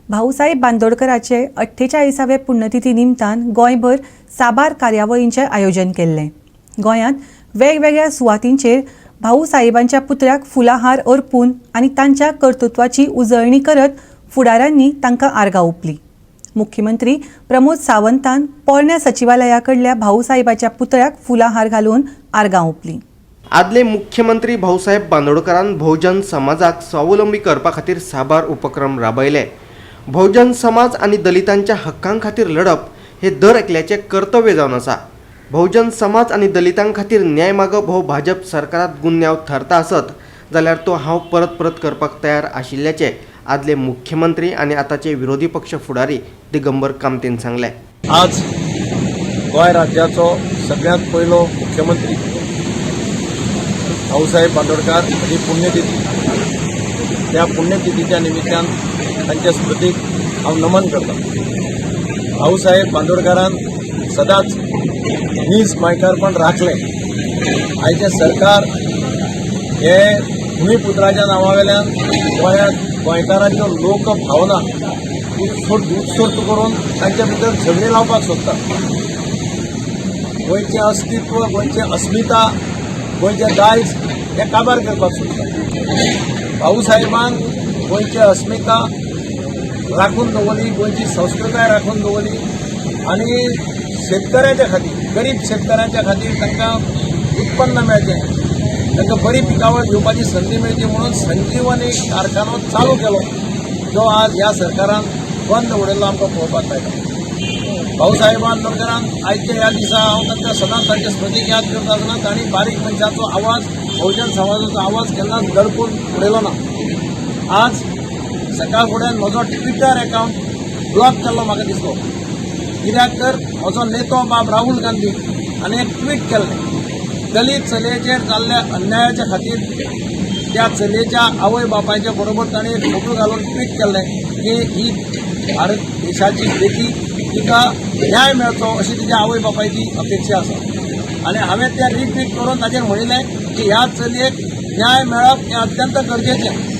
भाऊसाहेब बांदोडकराचे 48वे पुण्यतिथी निमतान गोंयभर साबार कार्यावळींचे आयोजन केल्ले। गोंयांत वेगवेगळ्या सुवातींचेर भाऊसाहेबांच्या पुतळ्याक फुलाहार अर्पून आनी तांच्या कर्तृत्वाची उजळणी करत फुडाऱ्यांनी तांकां आर्गां ओंपली। मुख्यमंत्री प्रमोद सावंतान पोरण्या सचिवालया कडल्या भाऊसाहेबाच्या पुतळ्याक फुलाहार घालून आर्गां ओंपली। आदले मुख्यमंत्री भाऊसाहेब बांदोडकरान बहुजन समाजाक स्वावलंबी करपा खातीर साबार उपक्रम राबयले। बहुजन समाज आनी दलितांच्या हक्कां खातीर लढप हे दर एकल्याचें कर्तव्य जावन आसा। बहुजन समाज आनी दलितां खातीर न्याय मागप हो भाजप सरकारात गुन्यांव थारता आसत जाल्यार तो हांव परत परत करपाक तयार आशिल्ल्याचे आदले मुख्यमंत्री आनी आतांचे विरोधी पक्ष फुडारी दिगंबर कामतीन सांगले। आज गोंय राज्याचो सगळ्यांत पयलो मुख्यमंत्री भाऊसाहेब बांदोडकर हाची पुण्यतिथी। त्या पुण्यतिथीच्या निमित्तान तांच्या स्मृतीक हांव नमन करता। भाऊसाहेब बांदोडकरान सदांच नीज गोंयकारपण राखलें। आयचे सरकार हे भुमिपुत्राच्या नांवावेल्यान गोंयांत गोंयकारांच्यो लोक भावना उत्सर्ग करून तांचे भितर झगडे लावपाक सोदता। गोंयचें अस्तित्व, गोंयचें अस्मिता, गोंयचें दायज हें काबार करपाक सोदता। भाऊसाहेबान गोंयची अस्मिता राखून दवरली, गोंयची संस्कृताय राखून दवरली आनी शेतकऱ्यांच्या खातीर, गरीब शेतकऱ्यांच्या खातीर तांकां उत्पन्न मेळचें, तांकां बरी पिकावळ घेवपाची संदी मेळची म्हणून संजीवनी कारखानो चालू केलो, जो आज ह्या सरकारान बंद उडयल्लो आमकां पळोवपाक मेळटा। भाऊसाहेब बांदोडकरान आयच्या ह्या दिसा हांव तांकां सदांच तांचे स्मृतीक याद करता आसतना तांणी बारीक मनशाचो आवाज, बहुजन समाजाचो आवाज केन्नाच दडपून उडयलो ना। आज सकाळ फुडें म्हजो ट्विटर अकाउंट ब्लॉक केल्लो म्हाका दिसलो, कित्याक तर म्हजो नेतो बाब राहुल गांधी हाणें एक ट्वीट केल्लें, दलित चलयेचेर जाल्ल्या अन्यायाच्या खातीर त्या चलयेच्या आवय बापायच्या बरोबर ताणें एक फोटो घालून ट्वीट केल्लें की ही भारत देशाची बेटी, तिका न्याय मेळचो अशी तिच्या आवय बापायची अपेक्षा आसा। आनी हांवें तें रिट्वीट करून ताचेर म्हणिल्लें की ह्या चलयेक न्याय मेळप हें अत्यंत गरजेचें।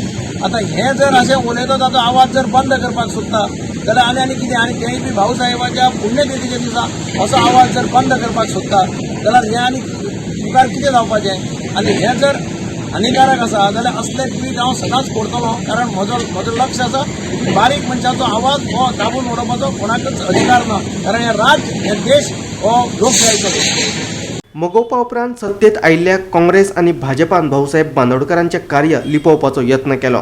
आतां हें जर अशें उलयता ताचो आवाज जर बंद करपाक सोदता जाल्यार आनी कितें, आनी तेंय बी भाऊसाहेबाच्या पुण्यतिथीच्या दिसा असो आवाज जर बंद करपाक सोदता जाल्यार हें आनी मुखार कितें जावपाचें। आनी हें जर हानिकारक आसा जाल्यार असले ट्वीट हांव सदांच करतलो, कारण म्हजो लक्ष आसा की बारीक मनशाचो आवाज हो दाबून उडोवपाचो कोणाकच अधिकार ना, कारण हें राज्य, हें देश हो लोकशायेचो देश। मोगोवपा उपरांत सत्तेत आयिल्ल्या काँग्रेस आनी भाजपान भाऊसाहेब बांदोडकरांचें कार्य लिपोवपाचो यत्न केलो।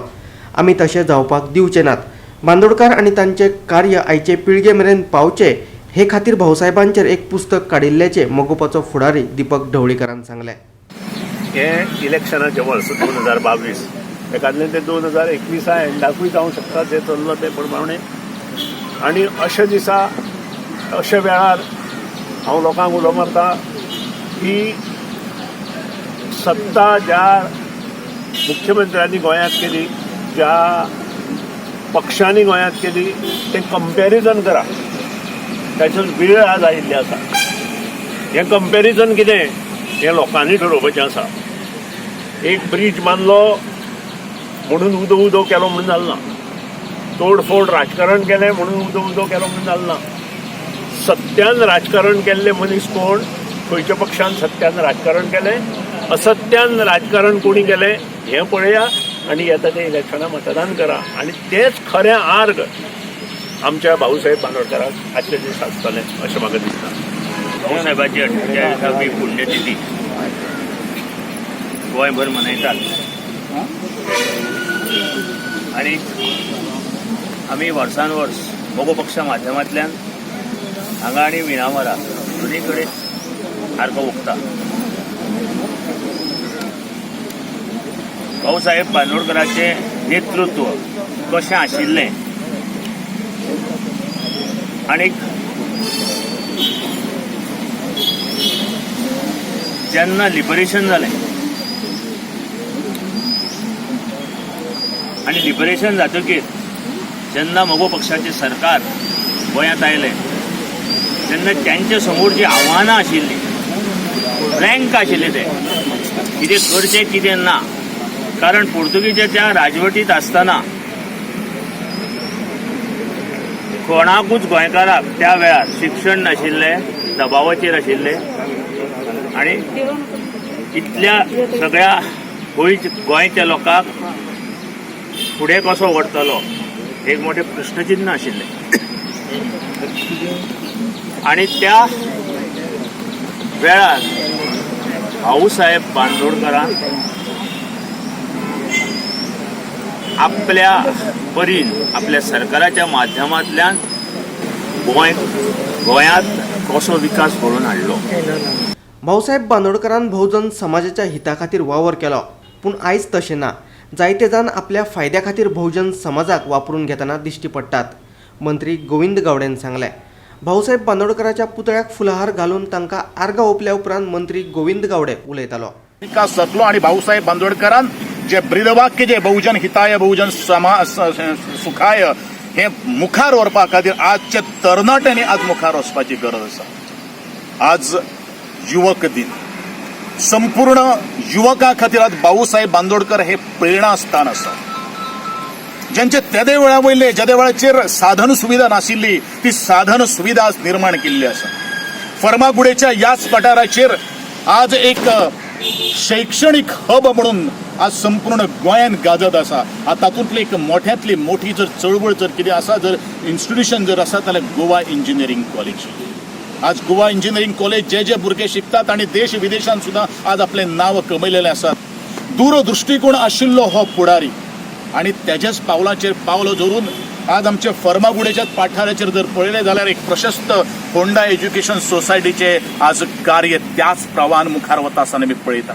आमी तशें जावपाक दिवचे नात। बांदोडकार आनी तांचें कार्य आयचे पिळगे मेरेन पावचे हे खातीर भाऊसाहेबांचेर एक पुस्तक काडिल्ल्याचें मोगोवपाचो फुडारी दीपक ढवळीकरान सांगलें। हे इलेक्शनाचें वर्स 2022, एकांतलें तें 2021 एंडाकूय जावंक शकता जें चल्लो ते प्रमाणे। आनी अशे दिसा, अशे वेळार हांव लोकांक उलो मारता की सत्ता ज्या मुख्यमंत्र्यांनी गोंयांत केली, ज्या पक्षांनी गोंयांत केली, तें कंपॅरिजन करा। ताचो वेळ आज आयिल्ली आसा। हें कंपॅरिजन कितें हें लोकांनी ठरोवपाचें आसा। एक ब्रीज बांदलो म्हणून उदो उदो केलो म्हणून जालना, तोडफोड राजकारण केलें म्हणून उदो उदो केलो म्हणून जालना। सत्यान राजकारण केल्ले मनीस कोण, खंयच्या पक्षान सत्यान राजकारण केलें, असत्यान राजकारण कोणी केलें हें पळया आनी येता ते इलेक्शनां मतदान करा। आनी तेच खरें आर्ग आमच्या भाऊसाहेब बांदोडकराक आजचे दीस आसतलें अशें म्हाका दिसता। भाऊसाहेबाची 48वी पुण्यतिथी गोंयभर मनयतात आनी आमी वर्सान वर्स मोगो पक्षा माध्यमांतल्यान हांगा आनी विणावरा दोनी कडेन आर्गां ओंपता। भाऊसाहेब बांदोडकराचें नेतृत्व कशें आशिल्लें आनीक जेन्ना लिबरेशन जालें आनी लिबरेशन जातकीर जेन्ना मोगो पक्षाचें सरकार गोंयांत आयलें तेन्ना त्यांचे समोर जी आव्हानां आशिल्लीं, ब्लँक आशिल्लें तें कितें करचें कितें ना, कारण पोर्तुगीजाच्या राजवटीत आसतना कोणाकूच गोंयकाराक त्या वेळार शिक्षण नाशिल्लें, दबावाचेर आशिल्ले आनी इतल्या सगळ्या गोंयच्या लोकांक फुडें कसो व्हरतलो एक मोठें प्रश्नचिन्ह आशिल्लें. आनी त्या वेळार भाऊसाहेब बांदोडकरान आपल्या परीन आपल्या सरकाराच्या माध्यमांतल्यान गोंयांत कसो विकास घडोवन हाडलो. भाऊसाहेब बांदोडकरान बहुजन समाजाच्या हिता खातीर वावर केलो, पूण आयज तशें ना. जायते जाण आपल्या फायद्या खातीर बहुजन समाजाक वापरून घेतना दिश्टी पडटात. मंत्री गोविंद गावडेन सांगलें. भाऊसाहेब बांदोडकराच्या पुतळ्याक फुलहार घालून तांकां आर्गां ओंपल्या उपरांत मंत्री गोविंद गावडे उलयतालो. विकास जातलो आणि भाऊसाहेब बांदोडकरान जे ब्रीदवाक्य जे बहुजन हिताय बहुजन सुखाय हे मुखार व्हरपा खातीर आजचे तरणाट्यांनी आज मुखार वचपाची गरज आसा. आज युवक दिन, संपूर्ण युवकां खातीर आज भाऊसाहेब बांदोडकर हे प्रेरणास्थान आसा. ज्यांचे तेदे वेळा वयले ज्या वेळाचेर साधन सुविधा नाशिल्ली ती साधन सुविधा आज निर्माण केल्ली आसा. फर्मागुडेच्या याच पठाराचेर आज एक शैक्षणिक हब म्हणून आज संपूर्ण गोंयांत गाजत आसा. तातूंतली एक मोठ्यांतली मोठी जर चळवळ जर कितें आसा, जर इन्स्टिट्यूशन जर आसा जाल्यार गोवा इंजिनियरींग कॉलेज. आज गोवा इंजिनियरींग कॉलेज जे भुरगे शिकतात आणि देश विदेशांत सुद्दां आज आपलें नांव कमयलेलें आसात. दूरदृश्टीकोन आशिल्लो हो पुढारी आणि त्याच्याच पावलाचेर पावलो धरून आज आमचे फर्मागुडेच्याच पाठाराचेर जर पळयलें जाल्यार एक प्रशस्त होंडा एज्युकेशन सोसायटीचे आज कार्य त्याच प्रवाहान मुखार वता आसतना आमी पळयता.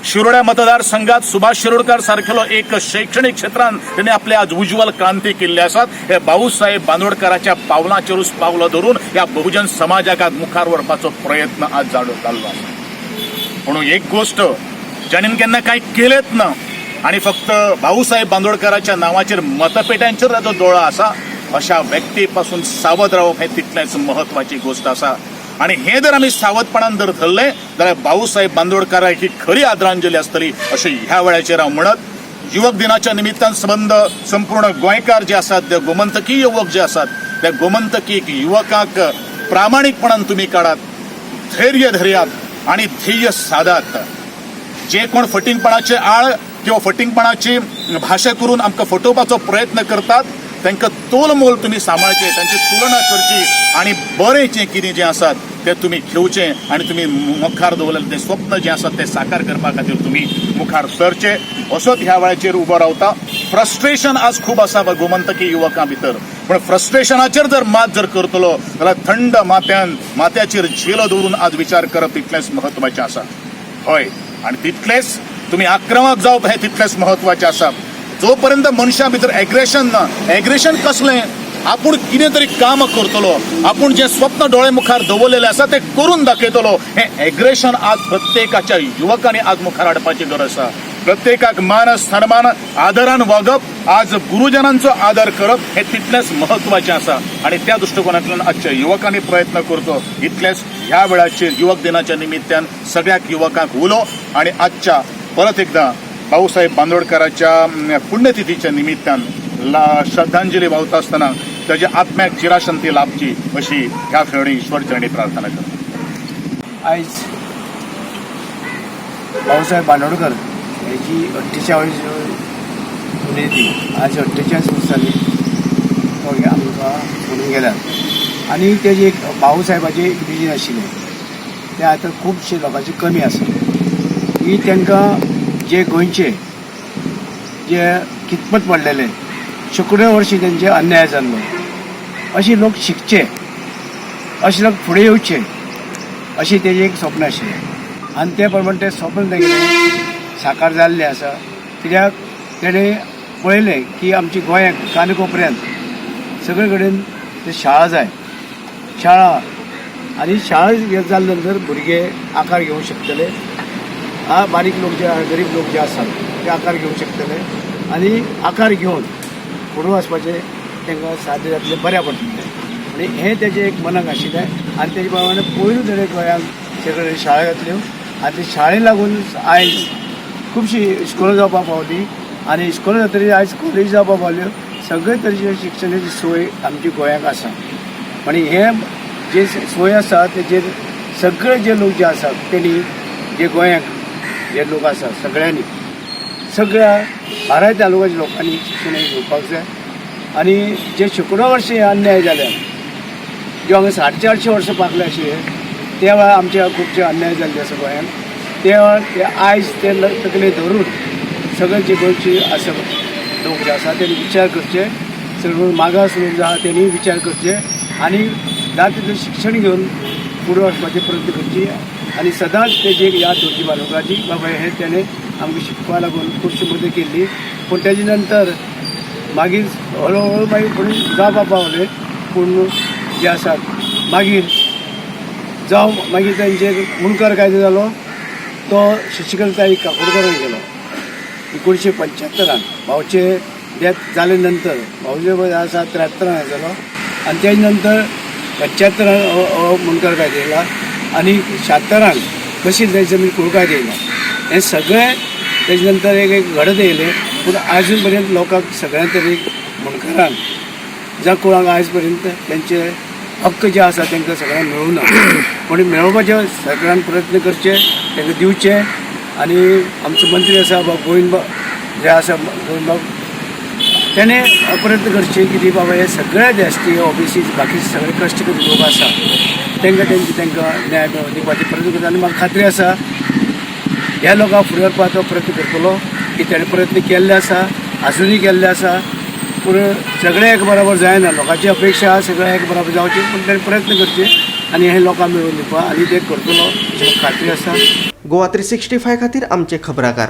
शिरोड्या मतदारसंघात सुभाष शिरोडकार सारखेलो एक शैक्षणिक क्षेत्रांत त्यांनी आपले आज उज्ज्वल क्रांती केल्ली आसात. हे भाऊसाहेब बांदोडकराच्या पावलाचेरूच पावलो धरून ह्या बहुजन समाजाक आज मुखार व्हरपाचो प्रयत्न आज जाल्लो आसा. म्हणून एक गोष्ट ज्याने केन्ना कांय केलेंच ना आणि फक्त भाऊसाहेब बांदोडकराच्या नावाचेर मतपेट्यांचेर ताचो दोळो आसा, अशा व्यक्ती पासून सावध रावप हे तितलेंच महत्वाची गोष्ट आसा. आणि हे जर आमी सावधपणान जर धरलें जाल्यार भाऊसाहेब बांदोडकराक ही खरी आदरांजली आसतली अशें ह्या वेळाचेर हांव म्हणत, युवक दिनाच्या निमित्तान संपूर्ण गोंयकार जे आसात, ते गोमंतकी युवक जे आसात, त्या गोमंतकी युवकांक प्रामाणीकपणान तुमी काढात, धैर्य धरयात आणि ध्येय साधात. जे कोण फटिंगपणाचे आळ किंवा फटिंगपणाची भाशा करून आमकां फटोवपाचो प्रयत्न करतात तांकां तोलमोल तुमी सांबाळचें, तांची तुलना करची आणि बरें जें कितें जें आसात तें तुमी घेवचें आणि तुमी मुखार दवरलेलें तें स्वप्न जें आसा तें साकार करपा खातीर तुमी मुखार सरचें असोच ह्या वेळाचेर उबो रावता. फ्रस्ट्रेशन आज खूब आसा गोमंतकी युवकां भितर, पण फ्रस्ट्रेशनाचेर जर मात जर करतलो जाल्यार थंड माथ्याचेर झेलो दवरून आज विचार करप तितलेंच महत्वाचें आसा. हय, आणि तितलेंच तुमी आक्रमक जावप हे तितलेंच महत्वाचें आसा. जोपर्यंत मनशा भितर एग्रेशन ना, एग्रेशन कसलें, आपूण कितें तरी काम करतलो, आपूण जें स्वप्न दोळे मुखार दवरलेलें आसा तें करून दाखयतलो, हें एग्रेशन आज प्रत्येकाच्या युवकांनी आज मुखार हाडपाची गरज आसा. प्रत्येकाक मान सन्मान आदरान वागप, आज गुरुजनांचो आदर करप हे तितलेंच महत्वाचें आसा. आणि त्या दृष्टिकोनांतल्यान आजच्या युवकांनी प्रयत्न करचो इतलेंच ह्या वेळाचेर युवक दिनाच्या निमित्तान सगळ्याक युवकांक उलो. आणि आजच्या परत एकदा भाऊसाहेब बांदोडकराच्या पुण्यतिथीच्या निमित्तान श्रद्धांजली वावता आसतना ताच्या आत्म्याक चिराशांती लाभची अशी ह्या फेवरी ईश्वर चरणी प्रार्थना करता. आयज भाऊसाहेब बांदोडकर हेची 48वी पुण्यतिथी. आज 48 वर्सांनी तो आमकां सोडून गेला. आनी तेजी एक भाऊसाहेबाचें एक विजन आशिल्लें तें आतां खुबशे लोकांची कमी आसा की तांकां जे गोंयचे जे कितपत पडलेले शेकडो वर्षी तेंचे अन्याय जाल्लो, अशे लोक शिकचे, अशे लोक फुडें येवचे अशें तेजें एक स्वप्न आशिल्लें. आनी ते प्रमाणे तें स्वप्न तेगेलें साकार जाल्लें आसा. कित्याक तेणें पळयलें की आमच्या गोंयांत कानकोपऱ्यांत सगळे कडेन ते शाळा जाय, शाळा आनी शाळा जाल्या नंतर भुरगे आकार घेवंक शकतले. बारीक लोक जे गरीब लोक जे आसात ते आकार घेवंक शकतले आनी आकार घेवन फुडें वचपाचें तांकां साध्य जातलें, बऱ्या पडटलें. आनी हें तेजें एक मनाक आशिल्लें. आनी तेजे प्रमाणे पयलू तेणें गोंयांत सगळे शाळा घातल्यो. आनी ते शाळेक लागून आयज खुबशी इस्कोला जावपाक पावली. आनी इस्कोला जातकीर आयज कॉलेज जावपाक पावल्यो. सगळे तरेचे शिक्षणाची सोय आमची गोंयांत आसा आनी हे जे सोय आसा तेजेर सगळे जे लोक जे आसात तेणी जे गोंयांत जे लोक आसा सगळ्यांनी सगळ्या 12 तालुक्याच्या लोकांनी शिक्षण घेवपाक जाय आनी जे शेकडो वर्षे अन्याय जाल्यात जे हांगा 450 वर्सां पाकले आशिल्ले त्या वेळार आमच्या खुबशे अन्याय जाल्ले आसा गोंयांत त्या वेळार ते आयज ते तकले धरून सगळे जे गोंयचे आसा लोक जे आसा तेणी विचार करचे सगळे मागास लोक जे आसा तेणी विचार करचे आनी जाता तितलें शिक्षण घेवन फुडें वचपाचे प्रयत्न करचे आनी सदांच तेजी याद दवरची बाळगुंजाची बाबा हे तेणें आमकां शिकपा लागून खुबशी मदत केल्ली पूण तेजे नंतर मागीर हळू मागीर फुडें जावपा पावले पूण जे आसात मागीर जावं मागीर तेंचेर मुणकार कायदो जालो तो शशिकांताई काकोडकरान केलो 1975 भाऊचे डेथ जाले नंतर भाऊचे वय आसा 73 जालो आनी तेजे नंतर 75 हो मुणकार कायदो येयला आनी 76 कशी जमीन कुळ कायदो येयला हे सगळें तेजे नंतर एक घडत येयले पूण आजून पर्यंत लोकांक सगळ्या तरी मुणकारान ज्या कुळांक आयज पर्यंत तेंचे हक्क जे आसा तांकां सगळ्यांक मेळूना पूण मेळोवपाचे सरकारान प्रयत्न करचे तांकां दिवचे आनी आमचो मंत्री आसा गोविंद जे आसा गोविंद तेणें प्रयत्न करचे की बाबा हे सगळे जे एस टी ओबीसी बाकीचे सगळे कश्टकरी लोक आसा तांकां न्याय दिवपाचे प्रयत्न करता आनी म्हाका खात्री आसा ह्या लोकांक फुडें व्हरपाचो प्रयत्न करतलो की तेणें प्रयत्न केल्ले आसा आजुनूय केल्ले आसा पूण सगळे एक बरोबर जायना लोकांची अपेक्षा सगळे एक बरोबर जावची पूण तेणें प्रयत्न करचे आनी हे लोकांक मेळून दिवपा आनी ते करतलो हाची म्हाका खात्री आसा. गोवा 365 खातीर आमचे खबराकार.